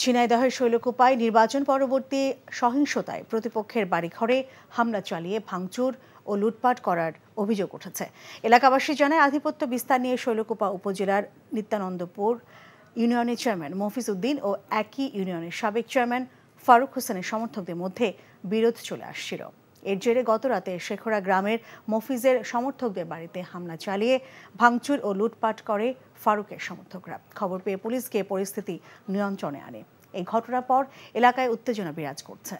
ঝিনাইদহের শৈলকুপায় নির্বাচন পরবর্তী সহিংসতায় প্রতিপক্ষের বাড়িঘরে হামলা চালিয়ে ভাঙচুর ও লুটপাট করার অভিযোগ উঠেছে। এলাকাবাসী জানায়, আধিপত্য বিস্তার নিয়ে শৈলকুপা উপজেলার নিত্যানন্দপুর ইউনিয়নের চেয়ারম্যান মফিজ উদ্দিন ও একই ইউনিয়নের সাবেক চেয়ারম্যান ফারুক হোসেনের সমর্থকদের মধ্যে বিরোধ চলে আসছিল। এর জেরে গতরাতে শেখরা গ্রামের মফিজের সমর্থকদের বাড়িতে হামলা চালিয়ে ভাঙচুর ও লুটপাট করে ফারুকের সমর্থকরা। খবর পেয়ে পুলিশ গিয়ে পরিস্থিতি নিয়ন্ত্রণে আনে। এই ঘটনার পর এলাকায় উত্তেজনা বিরাজ করছে।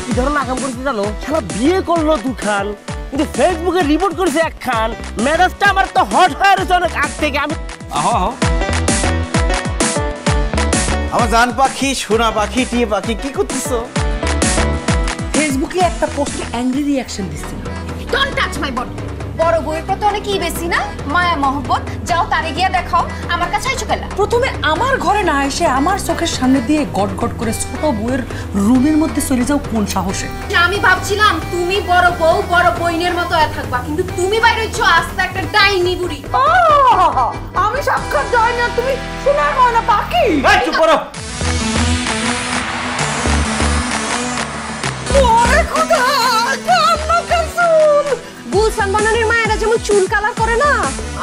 কি ধরনের আকাম করেছে জানো? শালা বিয়ে করলো দুখান, কিন্তু ফেসবুকে রিপোর্ট করেছে একখান। মেজাজটা আমার তো হট হয়ে রয়েছে অনেক আগ থেকে। আমি আমার জান পাখি, সোনা পাখি, টিয়ে পাখি, কি করতেছো? ফেসবুকে একটা পোস্টে অ্যাংরি রিঅ্যাকশন দিচ্ছিল। Don't touch my body. বড় বউয়ের প্রতি অনেক কি বেশি না মায়া মহব্বত, যাও তারে গিয়া দেখাও। আমার কাছে আইছো কেলা? প্রথমে আমার ঘরে না এসে আমার চোখের সামনে দিয়ে গট গট করে ছোট বউয়ের রুমের মধ্যে চলে যাও কোন সাহসে? আমি ভাবছিলাম তুমি বড় বউ বড় বইনের মতো থাকবা, কিন্তু তুমি বাইরে হইছো আস্তে একটা ডাইনি বুড়ি। আমি সাক্ষাৎ ডাইনি আর তুমি সোনার ময়না পাখি। এই চুপ করো। ওরে খোদা, কান্না কাসুল। গুলশান বানানির মায়েরা যেমন চুল কালার করে না,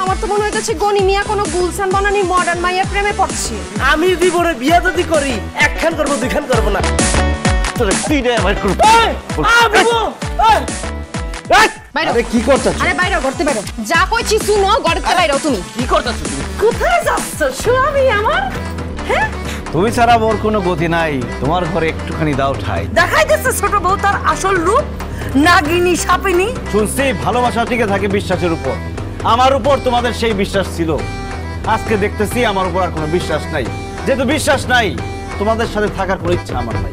আমার তো মনে হইতেছে গনি মিয়া কোনো গুলশান বানানির মডার্ন মায়ের প্রেমে পড়ছে। আমি জীবনে বিয়ে যদি করি একখান করবো, দুইখান করবো না। তোর তিনটা আমার করব। আরে কি করতেছ? আরে বাইরে করতে বাইরে যা কইছি শুনো, গড়তে বাইরে তুমি কি করতেছ তুমি? কোথায় যাচ্ছ স্বামী আমার? হ্যাঁ, তুমি ছাড়া মোর কোনো গতি নাই। তোমার ঘরে একটুখানি দাও ঠাই। দেখাই দিচ্ছে ছোট বউ তার আসল রূপ, নাগিনী সাপিনী। শুনছি ভালোবাসা টিকে থাকে বিশ্বাসের উপর। আমার উপর তোমাদের সেই বিশ্বাস ছিল, আজকে দেখতেছি আমার উপর আর কোনো বিশ্বাস নাই। যেহেতু বিশ্বাস নাই, তোমাদের সাথে থাকার কোনো ইচ্ছা আমার নাই।